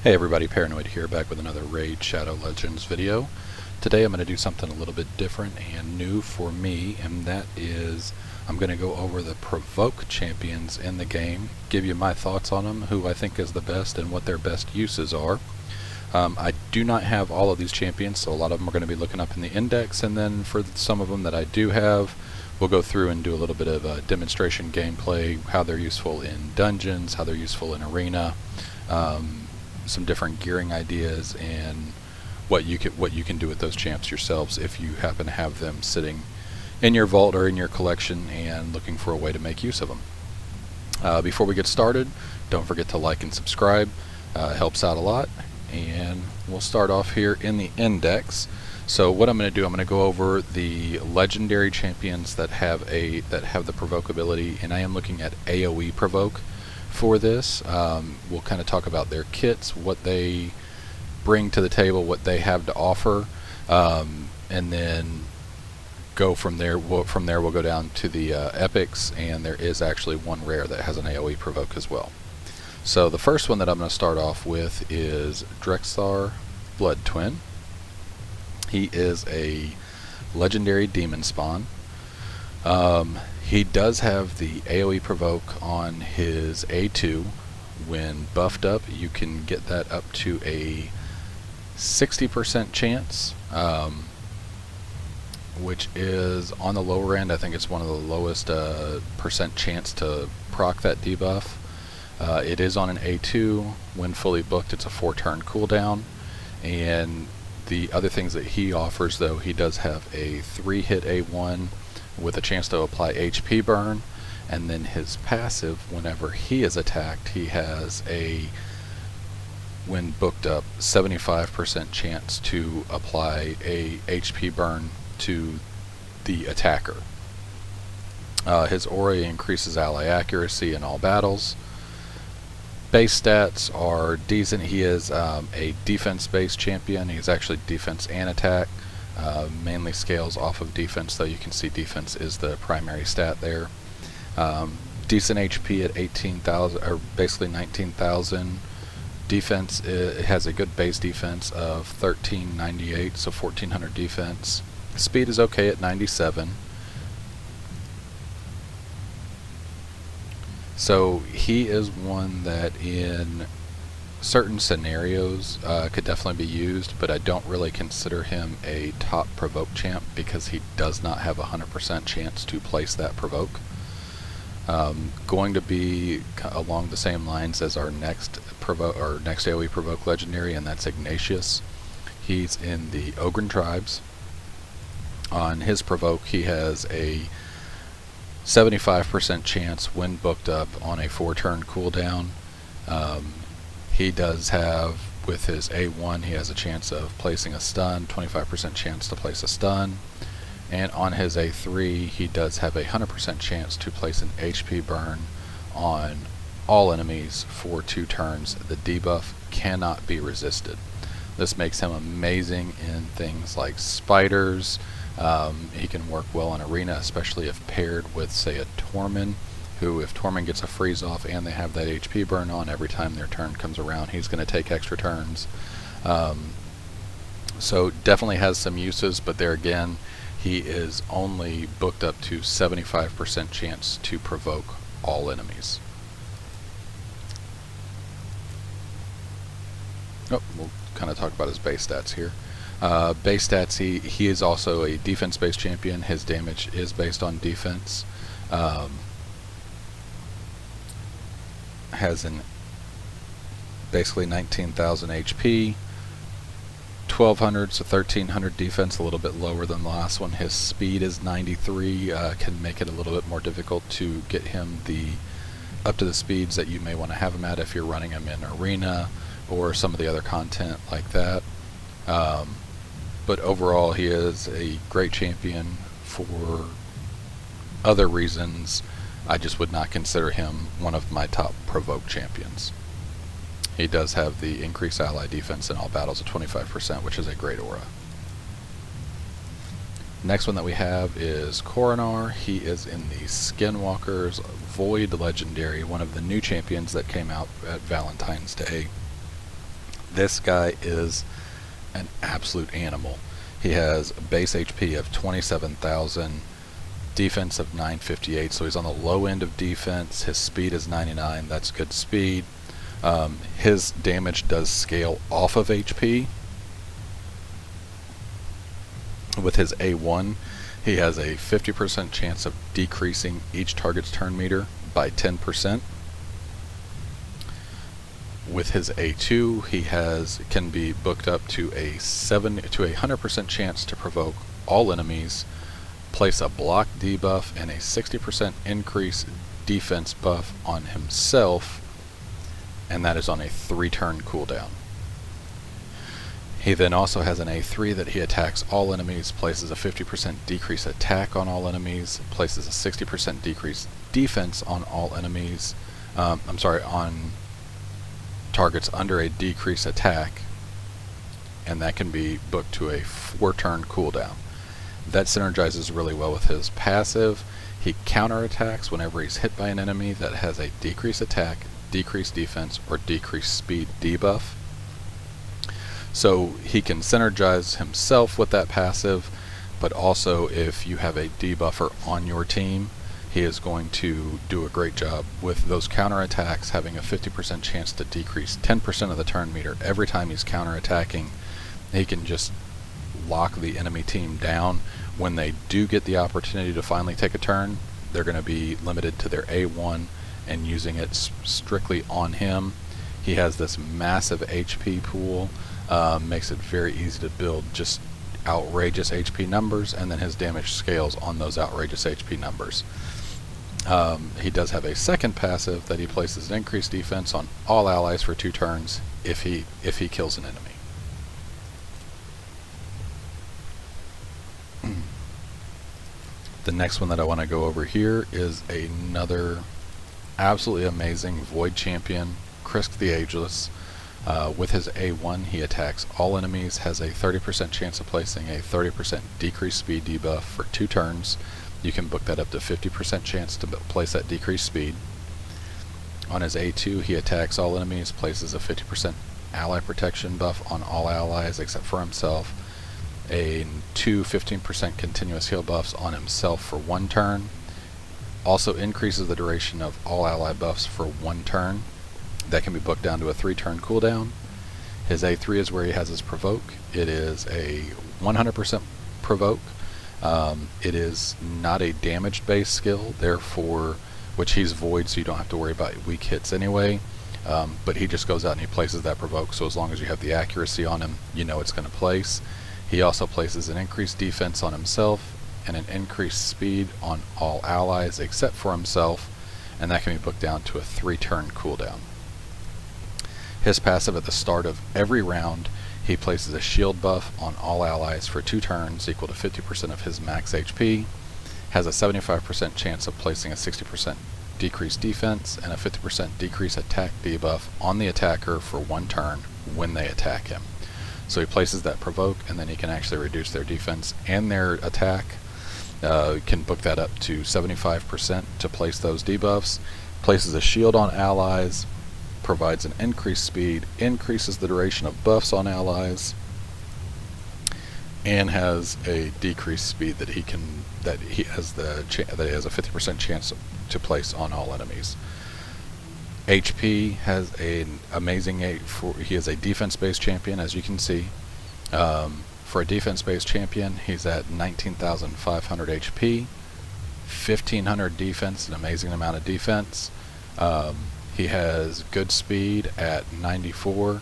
Hey everybody, Paranoid here, back with another Raid Shadow Legends video. Today I'm going to do something a little bit different and new for me, and that is I'm going to go over the Provoke champions in the game, give you my thoughts on them, who I think is the best and what their best uses are. I do not have all of these champions, so a lot of them are going to be looking up in the index, and then for some of them that I do have, we'll go through and do a little bit of demonstration gameplay, how they're useful in dungeons, how they're useful in arena, some different gearing ideas, and what you can do with those champs yourselves if you happen to have them sitting in your vault or in your collection and looking for a way to make use of them. Before we get started, don't forget to like and subscribe. It helps out a lot. And we'll start off here in the index. So what I'm going to do, I'm going to go over the legendary champions that have the provoke ability, and I am looking at AoE provoke for this. We'll kind of talk about their kits, what they bring to the table, what they have to offer, and then go from there. From there we'll go down to the epics, and there is actually one rare that has an AoE provoke as well. So the first one that I'm going to start off with is Drexar Blood Twin. He is a legendary demon spawn. He does have the AoE provoke on his A2. When buffed up, you can get that up to a 60% chance, which is on the lower end. I think it's one of the lowest percent chance to proc that debuff. It is on an A2. When fully booked, it's a 4-turn cooldown. And the other things that he offers, though, he does have a 3-hit A1 with a chance to apply HP burn, and then his passive, whenever he is attacked, he has a, when booked up, 75% chance to apply a HP burn to the attacker. His aura increases ally accuracy in all battles. Base stats are decent. He is a defense-based champion. He's actually defense and attack. Mainly scales off of defense, though you can see defense is the primary stat there. Decent HP at 18,000, or basically 19,000. Defense, it has a good base defense of 1398, so 1400 defense. Speed is okay at 97. So he is one that in certain scenarios could definitely be used, but I don't really consider him a top provoke champ because he does not have a 100% chance to place that provoke. Going to be along the same lines as our next AoE provoke legendary, and that's Ignatius. He's in the Ogren tribes. On his provoke, he has a 75% chance when booked up on a 4-turn cooldown. He does have, with his A1, he has a chance of placing a stun, 25% chance to place a stun, and on his A3 he does have a 100% chance to place an HP burn on all enemies for 2 turns. The debuff cannot be resisted. This makes him amazing in things like spiders. He can work well in arena, especially if paired with, say, a Torment, who, if Torment gets a freeze off and they have that HP burn on, every time their turn comes around, he's going to take extra turns. So definitely has some uses, but there again, he is only booked up to 75% chance to provoke all enemies. Oh, we'll kind of talk about his base stats here. Base stats, he is also a defense-based champion. His damage is based on defense. Has an basically 19,000 HP, 1,200 to 1,300 defense, a little bit lower than the last one. His speed is 93, can make it a little bit more difficult to get him up to the speeds that you may want to have him at if you're running him in arena or some of the other content like that. But overall, he is a great champion. For other reasons, I just would not consider him one of my top provoke champions. He does have the increased ally defense in all battles of 25%, which is a great aura. Next one that we have is Coronor. He is in the Skinwalker's Void Legendary, one of the new champions that came out at Valentine's Day. This guy is an absolute animal. He has base HP of 27,000, defense of 958, so he's on the low end of defense. His speed is 99, that's good speed. His damage does scale off of HP. With his A1, he has a 50% chance of decreasing each target's turn meter by 10%. With his A2, he can be booked up to a 100% chance to provoke all enemies, place a block debuff, and a 60% increase defense buff on himself, and that is on a 3-turn cooldown. He then also has an A3 that he attacks all enemies, places a 50% decrease attack on all enemies, places a 60% decrease defense on all enemies, on targets under a decrease attack, and that can be booked to a 4-turn cooldown. That synergizes really well with his passive. He counterattacks whenever he's hit by an enemy that has a decrease attack, decrease defense, or decrease speed debuff. So he can synergize himself with that passive, but also if you have a debuffer on your team, he is going to do a great job with those counterattacks, having a 50% chance to decrease 10% of the turn meter every time he's counterattacking. He can just lock the enemy team down. When they do get the opportunity to finally take a turn, they're going to be limited to their A1 and using it strictly on him. He has this massive HP pool, makes it very easy to build just outrageous HP numbers, and then his damage scales on those outrageous HP numbers. He does have a second passive that he places an increased defense on all allies for 2 turns if he kills an enemy. The next one that I want to go over here is another absolutely amazing Void champion, Krisk the Ageless. With his A1, he attacks all enemies, has a 30% chance of placing a 30% decreased speed debuff for 2 turns. You can book that up to 50% chance to place that decreased speed. On his A2, he attacks all enemies, places a 50% ally protection buff on all allies except for himself, a 15% continuous heal buffs on himself for 1 turn. Also increases the duration of all ally buffs for 1 turn. That can be booked down to a 3-turn cooldown. His A3 is where he has his Provoke. It is a 100% Provoke. It is not a damage-based skill, therefore, which he's Void, so you don't have to worry about weak hits anyway. But he just goes out and he places that Provoke, so as long as you have the accuracy on him, you know it's going to place. He also places an increased defense on himself and an increased speed on all allies except for himself, and that can be booked down to a 3-turn cooldown. His passive at the start of every round, he places a shield buff on all allies for 2 turns equal to 50% of his max HP, has a 75% chance of placing a 60% decreased defense and a 50% decreased attack debuff on the attacker for 1 turn when they attack him. So he places that Provoke, and then he can actually reduce their defense and their attack. Can book that up to 75% to place those debuffs, places a shield on allies, provides an increased speed, increases the duration of buffs on allies, and has a decreased speed that he has a 50% chance to place on all enemies. HP has an amazing he is a defense-based champion, as you can see. For a defense-based champion, he's at 19,500 HP, 1,500 defense, an amazing amount of defense. He has good speed at 94.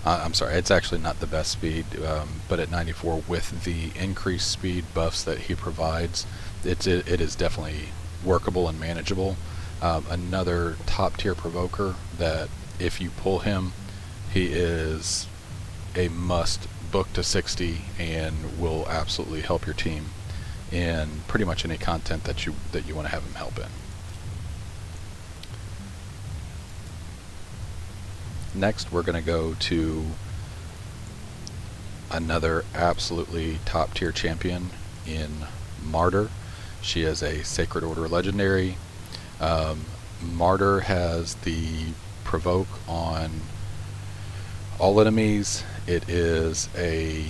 I'm sorry, it's actually not the best speed, but at 94 with the increased speed buffs that he provides, it is definitely workable and manageable. Another top tier provoker that if you pull him, he is a must book to 60 and will absolutely help your team in pretty much any content that you want to have him help in. Next, we're going to go to another absolutely top tier champion in Martyr. She is a Sacred Order legendary. Martyr has the Provoke on All enemies, it is a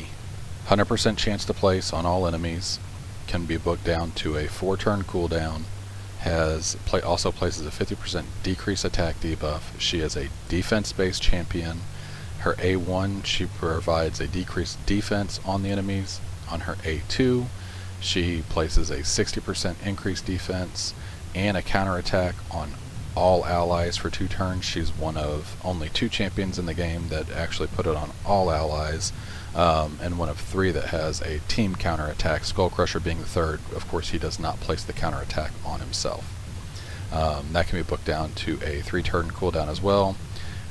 100% chance to place on all enemies, can be booked down to a 4-turn cooldown, also places a 50% decrease attack debuff. She is a defense-based champion. Her A1, she provides a decreased defense on the enemies. On her A2, she places a 60% increased defense and a counterattack on all allies for 2 turns. She's one of only 2 champions in the game that actually put it on all allies, and one of 3 that has a team counterattack, Skullcrusher being the 3rd. Of course, he does not place the counterattack on himself. That can be booked down to a 3-turn cooldown as well.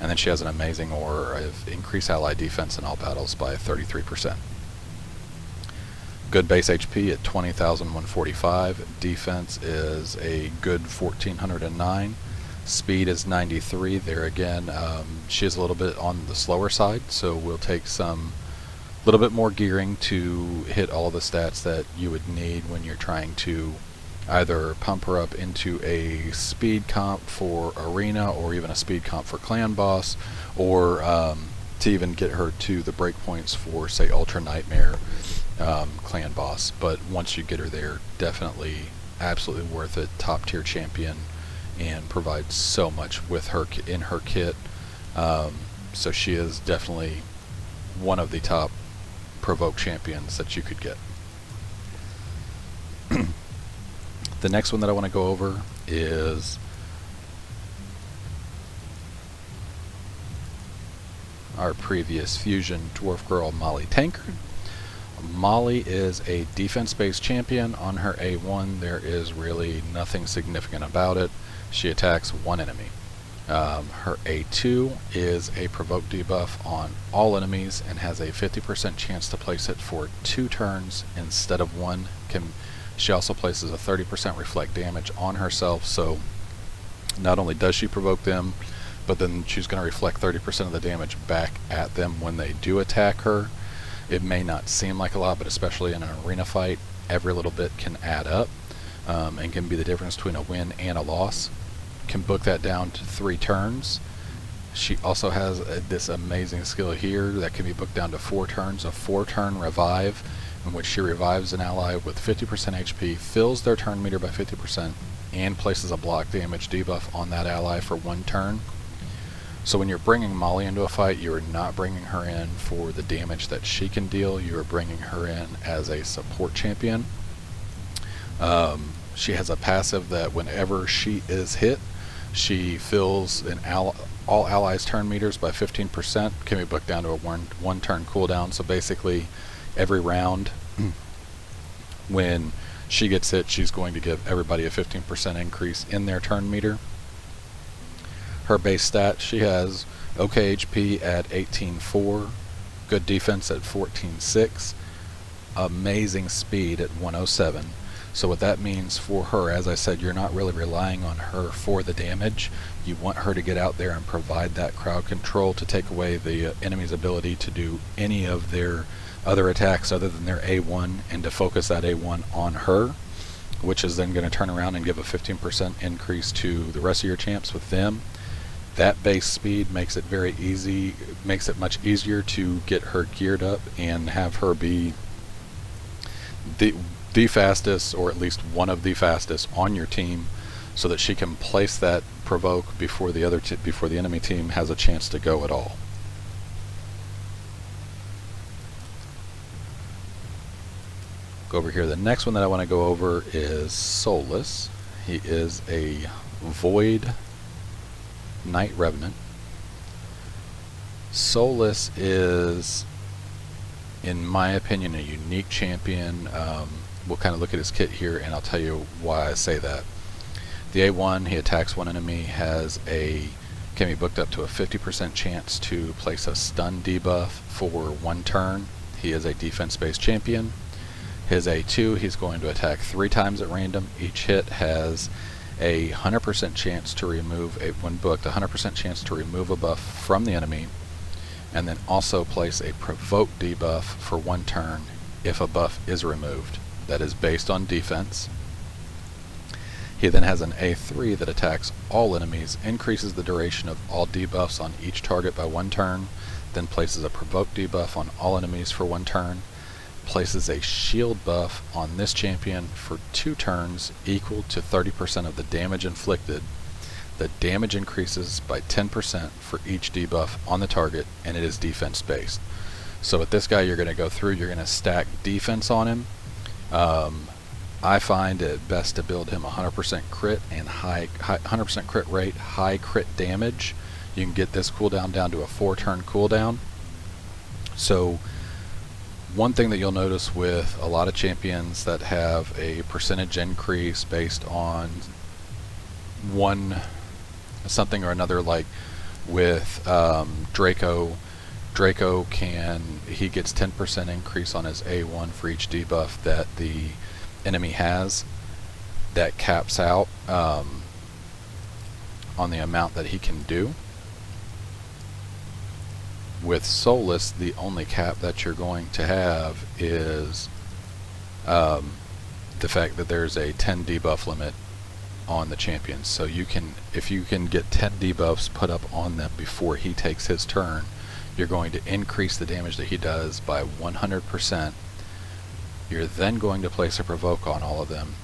And then she has an amazing aura of increase ally defense in all battles by 33%. Good base HP at 20,145. Defense is a good 1,409. Speed is 93. There again, she is a little bit on the slower side, so we'll take some little bit more gearing to hit all the stats that you would need when you're trying to either pump her up into a speed comp for arena, or even a speed comp for clan boss, or to even get her to the breakpoints for, say, Ultra Nightmare clan boss. But once you get her there, definitely absolutely worth it. Top tier champion, and provides so much with her in her kit. So she is definitely one of the top Provoke champions that you could get. The next one that I want to go over is our previous fusion dwarf girl, Maulie Tankard. Maulie is a defense-based champion. On her A1, there is really nothing significant about it. She attacks 1 enemy. Her A2 is a Provoke debuff on all enemies and has a 50% chance to place it for 2 turns instead of 1. She also places a 30% reflect damage on herself, so not only does she provoke them, but then she's going to reflect 30% of the damage back at them when they do attack her. It may not seem like a lot, but especially in an arena fight, every little bit can add up, and can be the difference between a win and a loss. Can book that down to 3 turns. She also has this amazing skill here that can be booked down to 4 turns, a 4-turn revive, in which she revives an ally with 50% HP, fills their turn meter by 50%, and places a block damage debuff on that ally for 1 turn. So when you're bringing Maulie into a fight, you are not bringing her in for the damage that she can deal. You are bringing her in as a support champion. She has a passive that whenever she is hit, she fills all allies' turn meters by 15%. Can be booked down to a 1-turn cooldown. So basically, every round when she gets hit, she's going to give everybody a 15% increase in their turn meter. Her base stat, she has okay HP at 18.4, good defense at 14.6, amazing speed at 107. So what that means for her, as I said, you're not really relying on her for the damage. You want her to get out there and provide that crowd control to take away the enemy's ability to do any of their other attacks other than their A1, and to focus that A1 on her, which is then going to turn around and give a 15% increase to the rest of your champs with them. That base speed makes it very easy, makes it much easier to get her geared up and have her be the fastest, or at least one of the fastest on your team, so that she can place that provoke before the enemy team has a chance to go at all. Go over here. The next one that I want to go over is Soulless. He is a Void Knight Revenant. Soulless is, in my opinion, a unique champion. We'll kind of look at his kit here, and I'll tell you why I say that. The A1, he attacks 1 enemy, can be booked up to a 50% chance to place a stun debuff for 1 turn. He is a defense-based champion. His A2, he's going to attack 3 times at random. Each hit has a 100% chance to remove, when booked, a 100% chance to remove a buff from the enemy, and then also place a Provoke debuff for 1 turn if a buff is removed. That is based on defense. He then has an A3 that attacks all enemies, increases the duration of all debuffs on each target by 1 turn. then places a Provoke debuff on all enemies for 1 turn, places a shield buff on this champion for 2 turns equal to 30% of the damage inflicted. The damage increases by 10% for each debuff on the target, and it is defense based. So with this guy, you're going to go through, you're going to stack defense on him. I find it best to build him 100% crit and high 100% crit rate, high crit damage. You can get this cooldown down to a 4-turn cooldown. So one thing that you'll notice with a lot of champions that have a percentage increase based on something or another, like with Draco he gets 10% increase on his A1 for each debuff that the enemy has. That caps out on the amount that he can do. With Soulless, the only cap that you're going to have is the fact that there's a 10 debuff limit on the champions. So you can, if you can get 10 debuffs put up on them before he takes his turn, you're going to increase the damage that he does by 100%. You're then going to place a Provoke on all of them,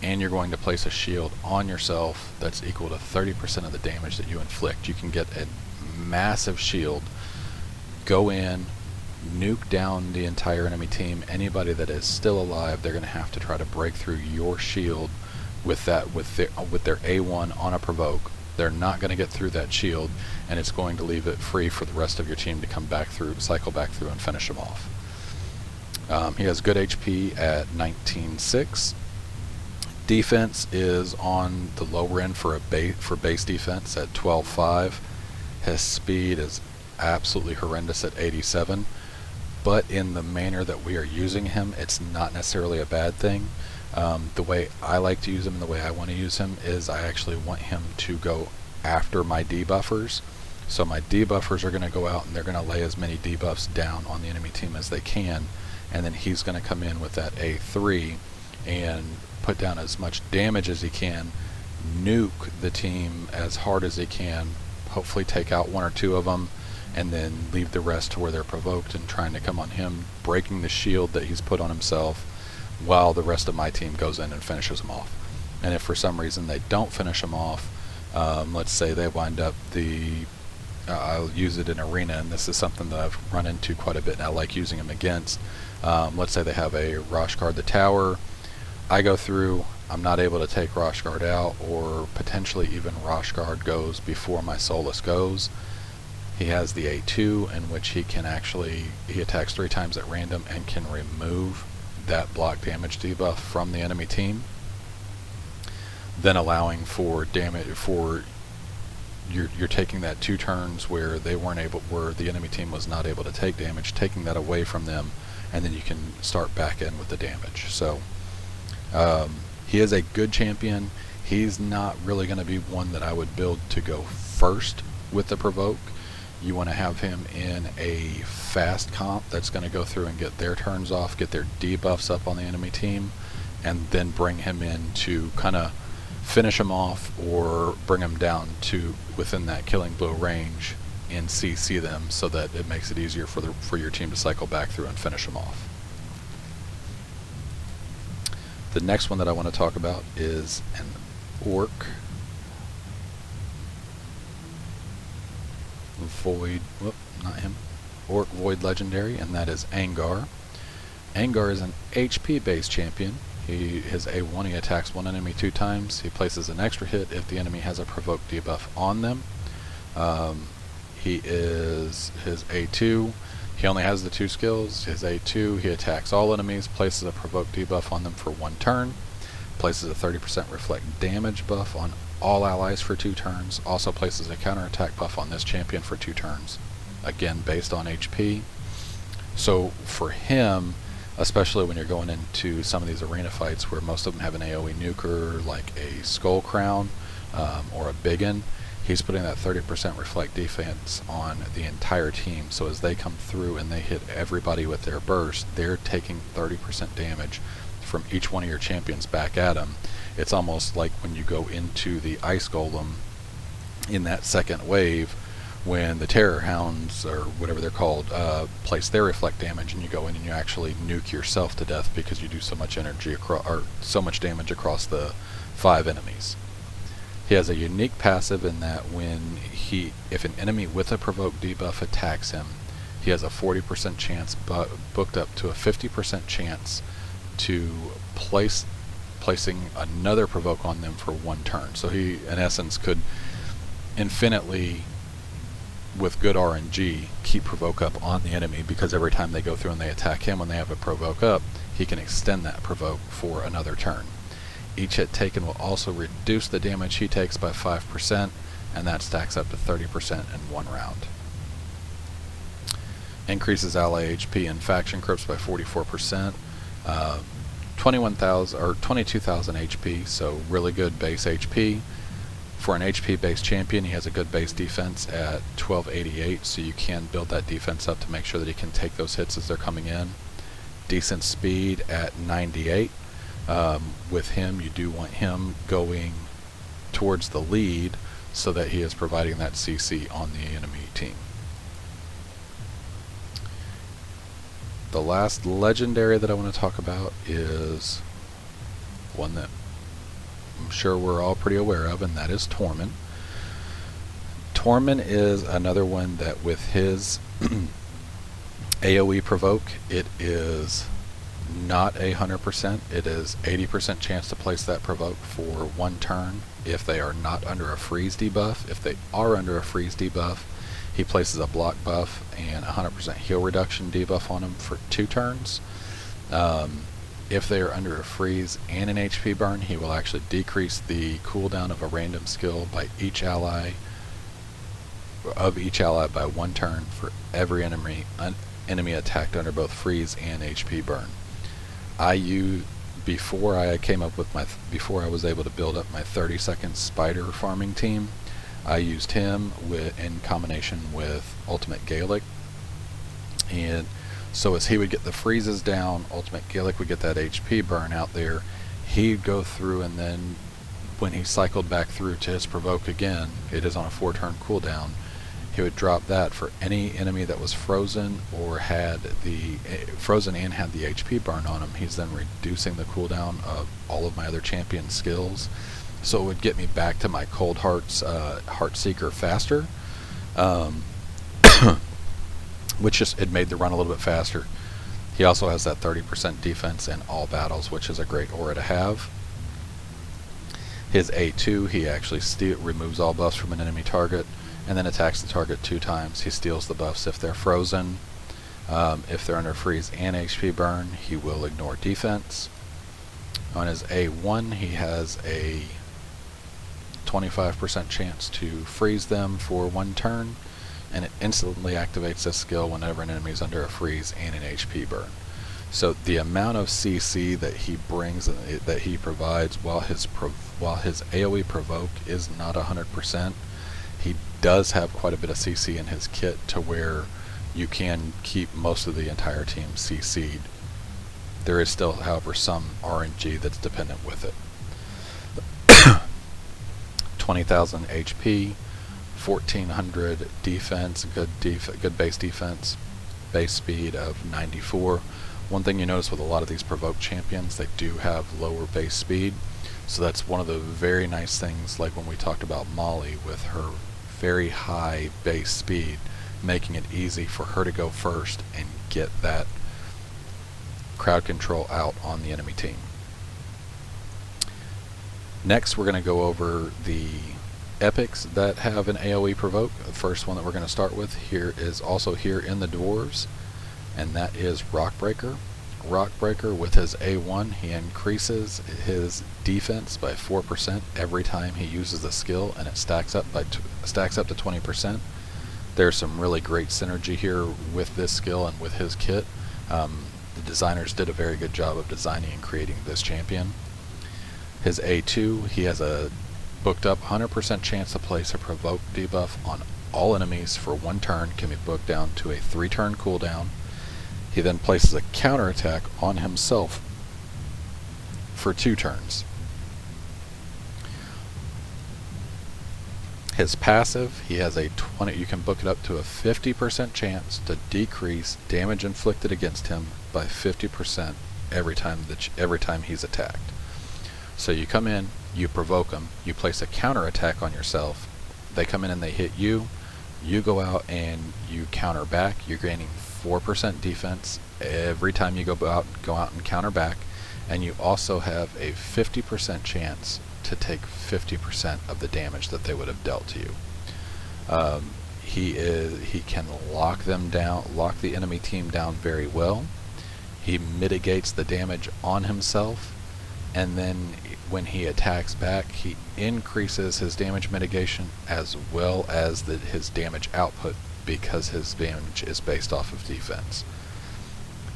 and you're going to place a shield on yourself that's equal to 30% of the damage that you inflict. You can get a massive shield, go in, nuke down the entire enemy team. Anybody that is still alive, they're going to have to try to break through your shield with their A1 on a Provoke. They're not going to get through that shield, and it's going to leave it free for the rest of your team to come back through, cycle back through, and finish him off. He has good HP at 19.6. Defense is on the lower end for base defense at 12.5. His speed is absolutely horrendous at 87. But in the manner that we are using him, it's not necessarily a bad thing. The way I like to use him and the way I want to use him is I actually want him to go after my debuffers. So my debuffers are going to go out and they're going to lay as many debuffs down on the enemy team as they can, and then he's going to come in with that A3 and put down as much damage as he can, nuke the team as hard as he can, hopefully take out 1 or 2 of them, and then leave the rest to where they're provoked and trying to come on him, breaking the shield that he's put on himself, while the rest of my team goes in and finishes him off. And if for some reason they don't finish him off, let's say they wind up I'll use it in arena, and this is something that I've run into quite a bit, and I like using him against. Let's say they have a Roshguard the tower. I go through, I'm not able to take Roshguard out, or potentially even Roshguard goes before my Soulless goes. He has the A2, in which he attacks 3 times at random and can remove that block damage debuff from the enemy team, then allowing for damage for you're taking that 2 turns where the enemy team was not able to take damage, taking that away from them, and then you can start back in with the damage. So he is a good champion. He's not really going to be one that I would build to go first with the Provoke. You want to have him in a fast comp that's going to go through and get their turns off, get their debuffs up on the enemy team, and then bring him in to kind of finish him off or bring him down to within that killing blow range and CC them, so that it makes it easier for your team to cycle back through and finish them off. The next one that I want to talk about is an Orc Void, Orc Void Legendary, and that is Angar. Angar is an HP based champion. His A1, he attacks 1 enemy 2 times. He places an extra hit if the enemy has a Provoke debuff on them. His A2, he only has the 2 skills. His A2, he attacks all enemies, places a Provoke debuff on them for 1 turn, places a 30% reflect damage buff on all allies for 2 turns, also places a counterattack buff on this champion for 2 turns, again based on HP. So for him, especially when you're going into some of these arena fights where most of them have an AoE nuker like a Skull Crown or a Biggin, he's putting that 30% reflect defense on the entire team. So as they come through and they hit everybody with their burst, they're taking 30% damage from each one of your champions back at them. It's almost like when you go into the Ice Golem in that second wave, when the Terror Hounds, or whatever they're called, place their reflect damage, and you go in and you actually nuke yourself to death because you do so much energy or so much damage across the 5 enemies. He has a unique passive in that if an enemy with a Provoke debuff attacks him, he has a 40% chance, booked up to a 50% chance to placing another Provoke on them for 1 turn. So he, in essence, could infinitely, with good RNG, keep Provoke up on the enemy, because every time they go through and they attack him when they have a Provoke up, he can extend that Provoke for another turn. Each hit taken will also reduce the damage he takes by 5%, and that stacks up to 30% in 1 round. Increases ally HP and faction crypts by 44%. 21,000 or 22,000 HP, so really good base HP. For an HP based champion, he has a good base defense at 1288, so you can build that defense up to make sure that he can take those hits as they're coming in. Decent speed at 98. With him, you do want him going towards the lead so that he is providing that CC on the enemy team. The last legendary that I want to talk about is one that I'm sure we're all pretty aware of, and that is Torment. Torment is another one that with his AoE Provoke, it is not 100%, it is 80% chance to place that Provoke for 1 turn if they are not under a freeze debuff. If they are under a freeze debuff, he places a block buff and 100% heal reduction debuff on them for 2 turns. If they are under a freeze and an HP burn, he will actually decrease the cooldown of a random skill by each ally by 1 turn for every enemy attacked under both freeze and HP burn. Before I was able to build up my 30-second spider farming team, I used him in combination with Ultimate Gaelic, and so as he would get the freezes down, Ultimate Gaelic would get that HP burn out there. He'd go through, and then when he cycled back through to his Provoke again, it is on a 4-turn cooldown, he would drop that for any enemy that was frozen or had the frozen and had the HP burn on him. He's then reducing the cooldown of all of my other champion skills, so it would get me back to my Cold Heart's Heartseeker faster, which just it made the run a little bit faster. He also has that 30% defense in all battles, which is a great aura to have. His A2, he actually removes all buffs from an enemy target and then attacks the target 2 times. He steals the buffs if they're frozen. If they're under freeze and HP burn, he will ignore defense. On his A1, he has a 25% chance to freeze them for 1 turn, and it instantly activates this skill whenever an enemy is under a freeze and an HP burn. So the amount of CC that he brings, that he provides, while his AoE Provoke is not 100%, he does have quite a bit of CC in his kit to where you can keep most of the entire team CC'd. There is still, however, some RNG that's dependent with it. 20,000 HP, 1400 defense, good base defense, base speed of 94. One thing you notice with a lot of these Provoke champions, they do have lower base speed, so that's one of the very nice things, like when we talked about Maulie with her very high base speed, making it easy for her to go first and get that crowd control out on the enemy team. Next, we're going to go over the epics that have an AoE Provoke. The first one that we're going to start with here is also here in the Dwarves, and that is Rockbreaker. Rockbreaker, with his A1, he increases his defense by 4% every time he uses the skill, and it stacks up to 20%. There's some really great synergy here with this skill and with his kit. The designers did a very good job of designing and creating this champion. His A2, he has a booked up 100% chance to place a Provoke debuff on all enemies for 1 turn, can be booked down to a 3-turn cooldown. He then places a counterattack on himself for 2 turns. His passive, he has a 20, you can book it up to a 50% chance to decrease damage inflicted against him by 50% every time he's attacked. So you come in, you provoke them, you place a counter attack on yourself, they come in and they hit you, you go out and you counter back, you're gaining 4% defense every time you go out and counter back, and you also have a 50% chance to take 50% of the damage that they would have dealt to you. He can lock them down, lock the enemy team down very well. He mitigates the damage on himself, and then when he attacks back, he increases his damage mitigation as well as his damage output, because his damage is based off of defense.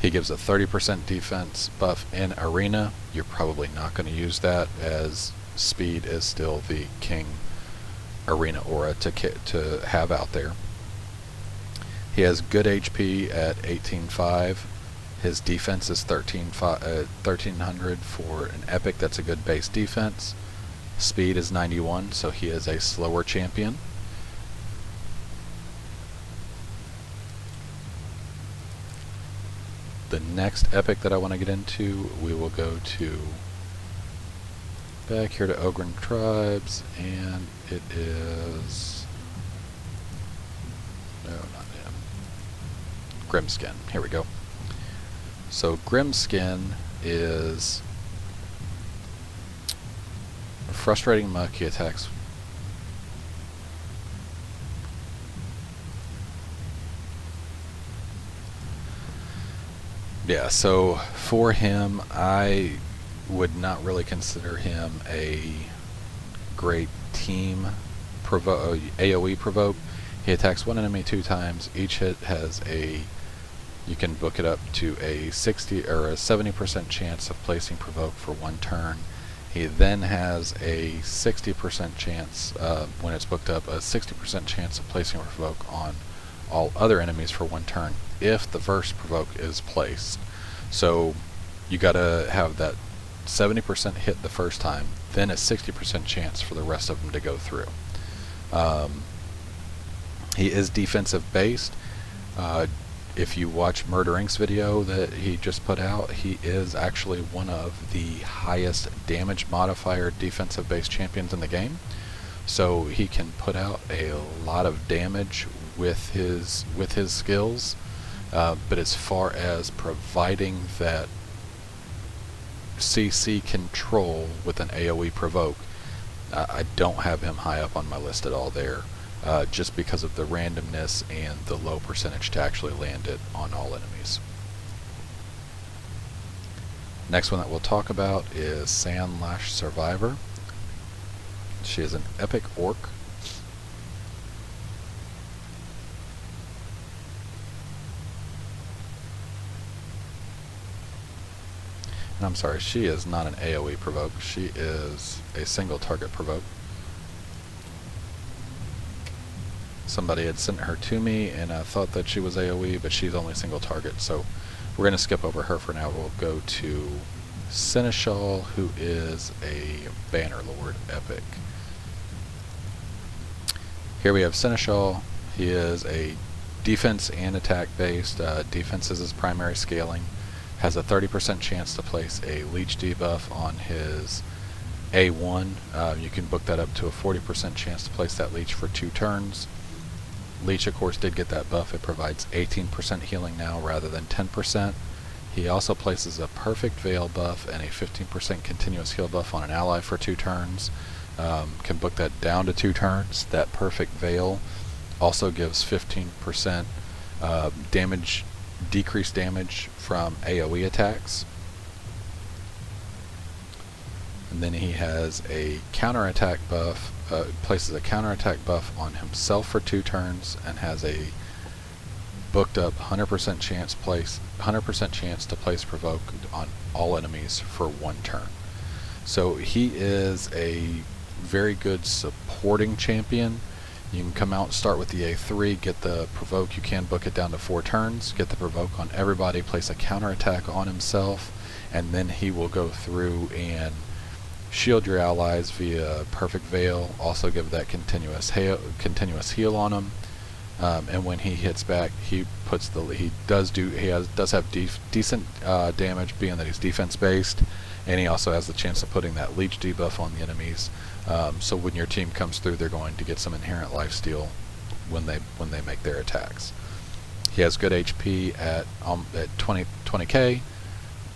He gives a 30% defense buff in arena. You're probably not going to use that, as speed is still the king arena aura to have out there. He has good HP at 18.5. His defense is 1300 for an epic. That's a good base defense. Speed is 91, so he is a slower champion. The next epic that I want to get into, we will go to back here to Ogren Tribes, and it is, no, not him, Grimskin. Here we go. So Grimskin is a frustrating muck. He attacks so for him, I would not really consider him a great team AoE provoke. He attacks one enemy 2 times. Each hit has you can book it up to a 60 or a 70% chance of placing provoke for 1 turn. He then has a 60% chance, when it's booked up, a 60% chance of placing a provoke on all other enemies for 1 turn if the first provoke is placed. So you gotta have that 70% hit the first time, then a 60% chance for the rest of them to go through. He is defensive based. If you watch Murder Inc.'s video that he just put out, he is actually one of the highest damage modifier defensive based champions in the game. So he can put out a lot of damage with his skills, but as far as providing that CC control with an AoE provoke, I don't have him high up on my list at all there, just because of the randomness and the low percentage to actually land it on all enemies. Next one that we'll talk about is Lash Survivor. She is an epic orc. And I'm sorry, she is not an AoE provoke. She is a single target provoke. Somebody had sent her to me and I thought that she was AoE, but she's only single target, so we're going to skip over her for now. We'll go to Seneschal, who is a Bannerlord epic. Here we have Seneschal. He is a defense and attack based. Defense is his primary scaling. Has a 30% chance to place a leech debuff on his A1. You can book that up to a 40% chance to place that leech for 2 turns. Leech, of course, did get that buff. It provides 18% healing now rather than 10%. He also places a perfect veil buff and a 15% continuous heal buff on an ally for 2 turns. Can book that down to 2 turns. That perfect veil also gives 15% decreased damage from AoE attacks. And then he has a counterattack buff, places a counterattack buff on himself for 2 turns, and has a booked up 100% chance to place provoke on all enemies for 1 turn. So he is a very good supporting champion. You can come out and start with the A3, get the provoke. You can book it down to 4 turns, get the provoke on everybody, place a counterattack on himself, and then he will go through and shield your allies via Perfect Veil. Also give that continuous heal on him. And when he hits back, he does have decent damage, being that he's defense based, and he also has the chance of putting that leech debuff on the enemies. So when your team comes through, they're going to get some inherent lifesteal when they make their attacks. He has good HP at 20k.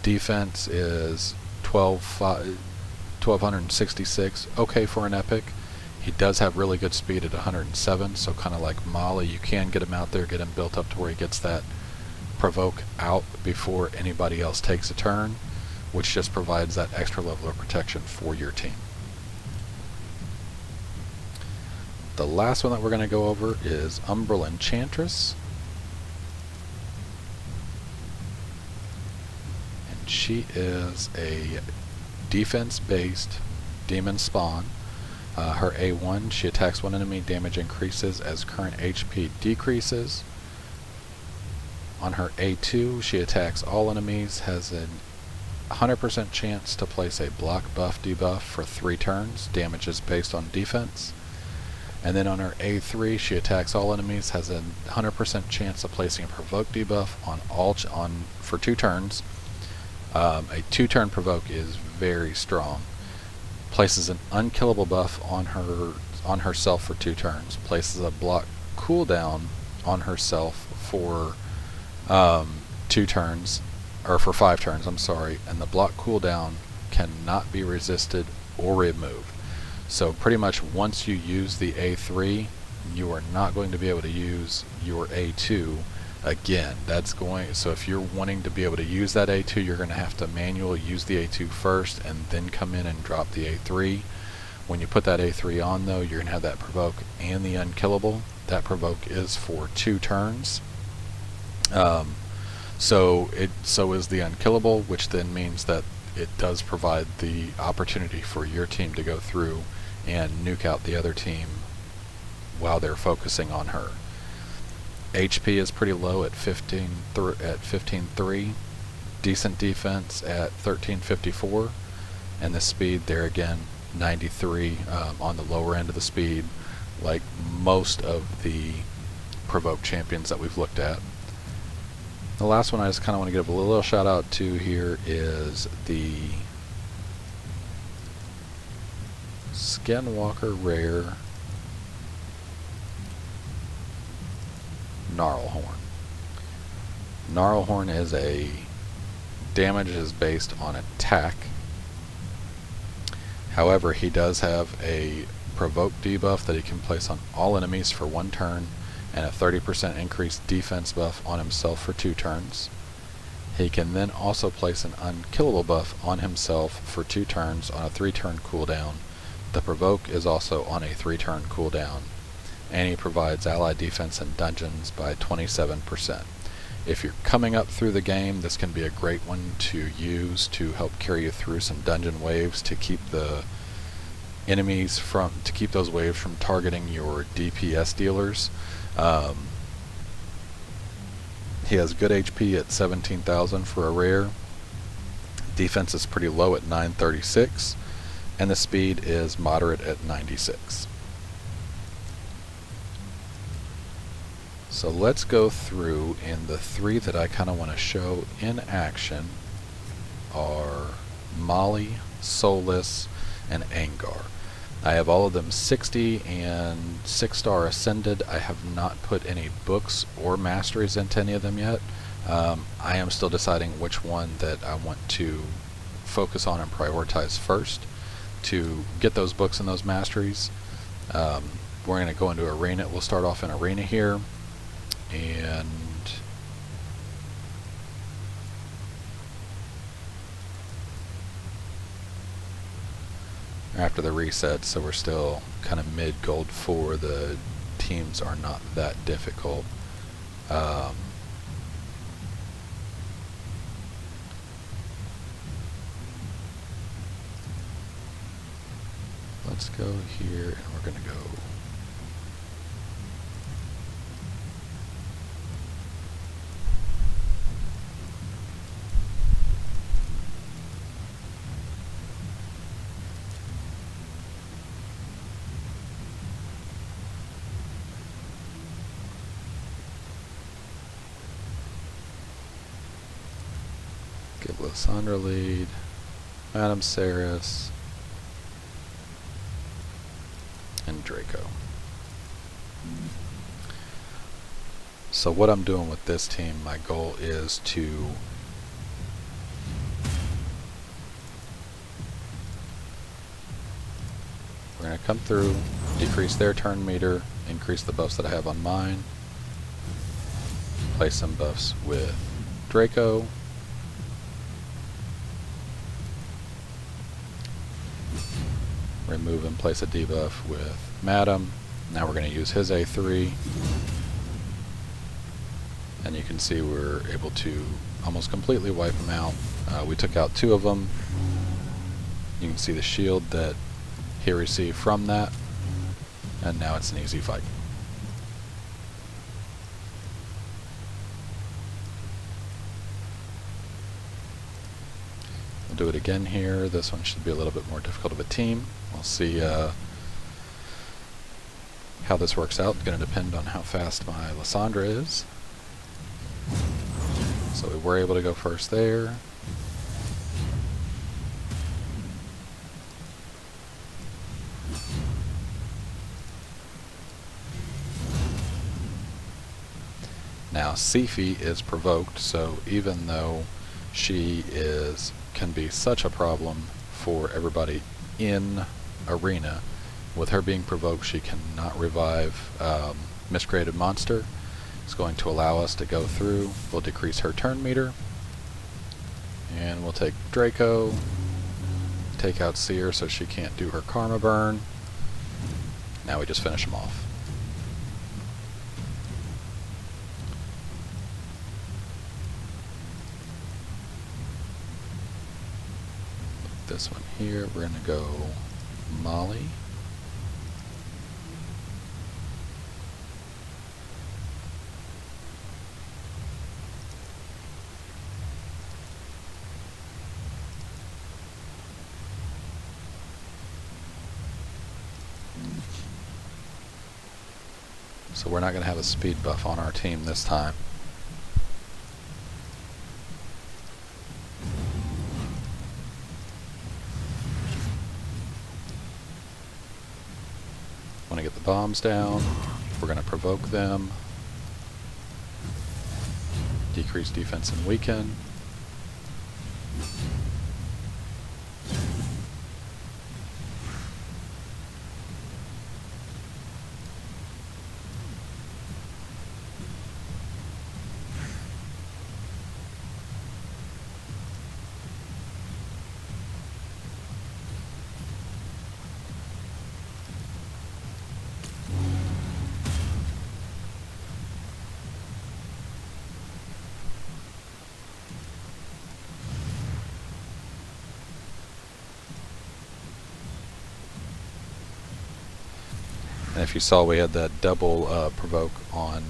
Defense is 1266. Okay for an epic. He does have really good speed at 107, so kind of like Maulie, you can get him out there, get him built up to where he gets that provoke out before anybody else takes a turn, which just provides that extra level of protection for your team. The last one that we're going to go over is Umbral Enchantress. And she is a defense-based demon spawn. Her A1, she attacks one enemy, damage increases as current HP decreases. On her A2, she attacks all enemies, has a 100% chance to place a block buff debuff for 3 turns, damage is based on defense. And then on her A3, she attacks all enemies, has a 100% chance of placing a provoke debuff for 2 turns. A 2-turn provoke is very strong. Places an unkillable buff on herself for 2 turns. Places a block cooldown on herself for 2 turns, or for 5 turns, I'm sorry, and the block cooldown cannot be resisted or removed. So pretty much once you use the A3, you are not going to be able to use your A2 again. So if you're wanting to be able to use that A2, you're going to have to manually use the A2 first and then come in and drop the A3. When you put that A3 on though, you're going to have that provoke and the unkillable. That provoke is for 2 turns. So is the unkillable, which then means that it does provide the opportunity for your team to go through and nuke out the other team while they're focusing on her. HP is pretty low at 15.3, decent defense at 1354, and the speed there again 93 on the lower end of the speed, like most of the Provoke champions that we've looked at. The last one I just kind of want to give a little shout out to here is the Skinwalker rare Gnarlhorn. Gnarlhorn is damage is based on attack. However, he does have a provoke debuff that he can place on all enemies for 1 turn, and a 30% increased defense buff on himself for 2 turns. He can then also place an unkillable buff on himself for 2 turns on a 3-turn cooldown. The provoke is also on a 3-turn cooldown, and he provides ally defense in dungeons by 27%. If you're coming up through the game, this can be a great one to use to help carry you through some dungeon waves to keep the enemies to keep those waves from targeting your DPS dealers. He has good HP at 17,000 for a rare. Defense is pretty low at 936, and the speed is moderate at 96. So let's go through, and the 3 that I kind of want to show in action are Maulie, Soulless, and Angar. I have all of them 60 and 6-star ascended. I have not put any books or masteries into any of them yet. I am still deciding which one that I want to focus on and prioritize first to get those books and those masteries. We're going to go into arena. We'll start off in arena here, and after the reset, so we're still kind of mid gold 4. The teams are not that difficult. Let's go here, and we're going to go Give Lysandra lead. Madame Saris. And Draco. So what I'm doing with this team, my goal is to we're going to come through, decrease their turn meter, increase the buffs that I have on mine, place some buffs with Draco, remove and place a debuff with Madam. Now we're going to use his A3, and you can see we're able to almost completely wipe them out. We took out 2 of them. You can see the shield that he received from that, and now it's an easy fight. We'll do it again here. This one should be a little bit more difficult of a team. We'll see how this works out. It's going to depend on how fast my Lysandra is. So we were able to go first there. Now Sifi is provoked, so even though she can be such a problem for everybody in arena, with her being provoked she cannot revive Miscreated Monster. It's going to allow us to go through. We'll decrease her turn meter, and we'll take Draco, take out Seer so she can't do her Karma Burn. Now we just finish them off. This one here, we're going to go Maulie. So we're not going to have a speed buff on our team this time. Want to get the bombs down. We're going to provoke them. Decrease defense and weaken. And if you saw, we had that double provoke on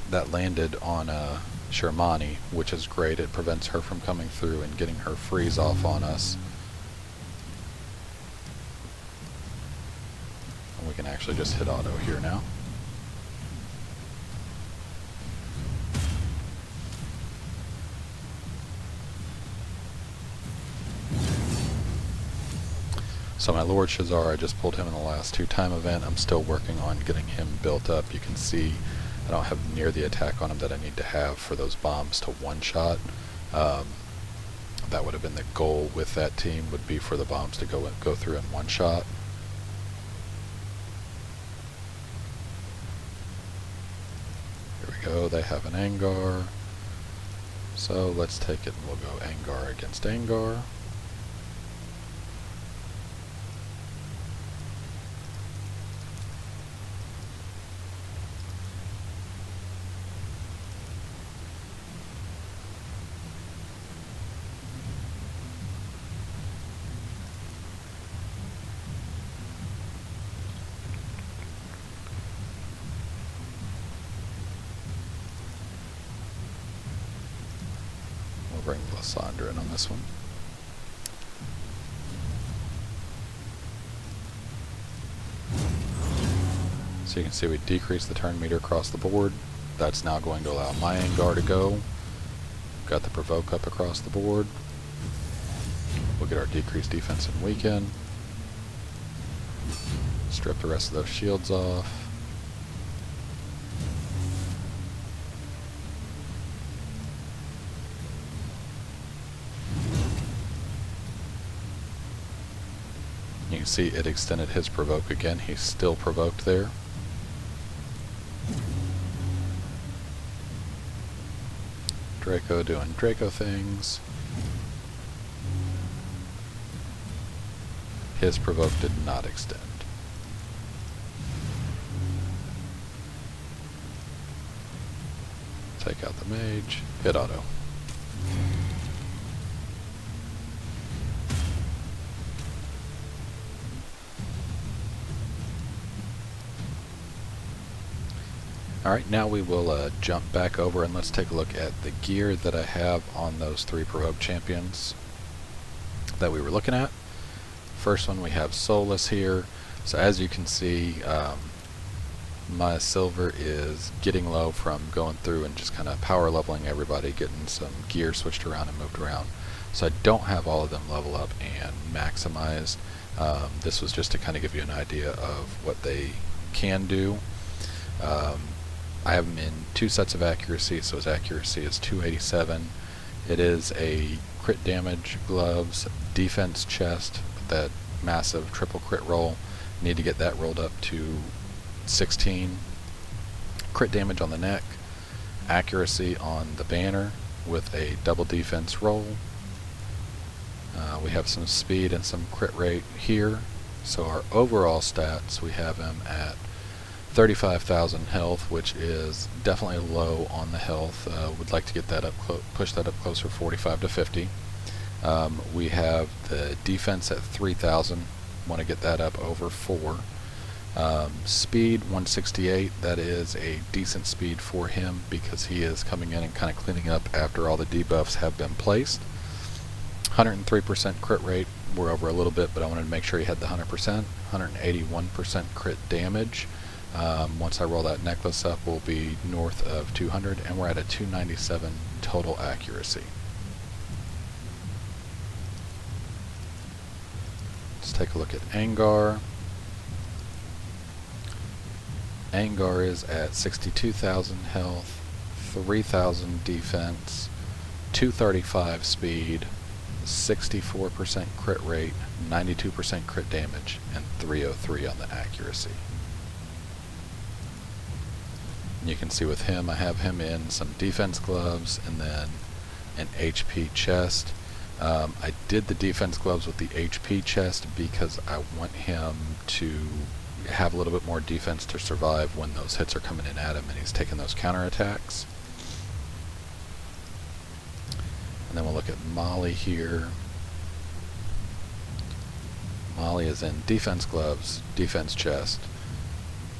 that landed on Shermani, which is great. It prevents her from coming through and getting her freeze off on us. And we can actually just hit auto here now. So my Lord Shazar, I just pulled him in the last 2-time event. I'm still working on getting him built up. You can see I don't have near the attack on him that I need to have for those bombs to one-shot. That would have been the goal with that team, would be for the bombs to go through in one shot. Here we go, they have an Angar. So let's take it and we'll go Angar against Angar. Bring Lysandra in on this one. So you can see we decrease the turn meter across the board. That's now going to allow my Angar to go. Got the Provoke up across the board. We'll get our decreased defense and weaken. Strip the rest of those shields off. You can see it extended his Provoke again. He's still provoked there. Draco doing Draco things. His Provoke did not extend. Take out the mage. Hit auto. Alright, now we will jump back over and let's take a look at the gear that I have on those 3 Provoke champions that we were looking at. First one, we have Soulless here. So as you can see, my silver is getting low from going through and just kind of power leveling everybody, getting some gear switched around and moved around. So I don't have all of them level up and maximized. This was just to kind of give you an idea of what they can do. I have them in 2 sets of accuracy, so his accuracy is 287. It is a crit damage gloves, defense chest, that massive triple crit roll. Need to get that rolled up to 16. Crit damage on the neck, accuracy on the banner with a double defense roll. We have some speed and some crit rate here. So our overall stats, we have him at 35,000 health, which is definitely low on the health. Would like to get that up, push that up closer, 45 to 50. We have the defense at 3,000. Want to get that up over 4. Speed 168. That is a decent speed for him because he is coming in and kind of cleaning up after all the debuffs have been placed. 103% crit rate. We're over a little bit, but I wanted to make sure he had the 100%. 181% crit damage. Once I roll that necklace up, we'll be north of 200, and we're at a 297 total accuracy. Let's take a look at Angar. Angar is at 62,000 health, 3,000 defense, 235 speed, 64% crit rate, 92% crit damage, and 303 on the accuracy. You can see with him, I have him in some defense gloves and then an HP chest. I did the defense gloves with the HP chest because I want him to have a little bit more defense to survive when those hits are coming in at him and he's taking those counterattacks. And then we'll look at Maulie here. Maulie is in defense gloves, defense chest,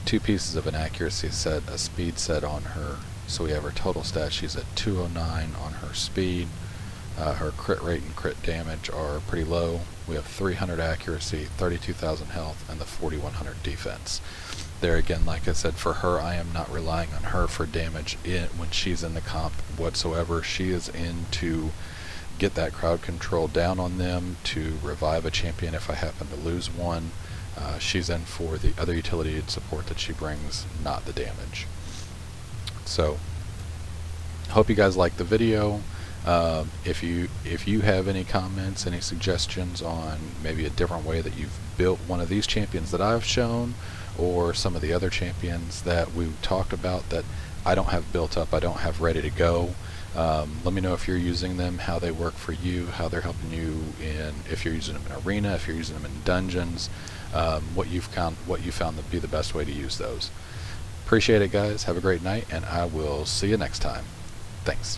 2 pieces of an accuracy set, a speed set on her. So we have her total stat. She's at 209 on her speed. Her crit rate and crit damage are pretty low. We have 300 accuracy, 32,000 health, and the 4,100 defense. There again, like I said, for her, I am not relying on her for damage when she's in the comp whatsoever. She is in to get that crowd control down on them, to revive a champion if I happen to lose one. She's in for the other utility and support that she brings, not the damage. So, hope you guys liked the video. If you have any comments, any suggestions on maybe a different way that you've built one of these champions that I've shown, or some of the other champions that we talked about that I don't have built up, I don't have ready to go, let me know if you're using them, how they work for you, how they're helping you if you're using them in arena, if you're using them in dungeons, what you found to be the best way to use those. Appreciate it, guys. Have a great night, and I will see you next time. Thanks.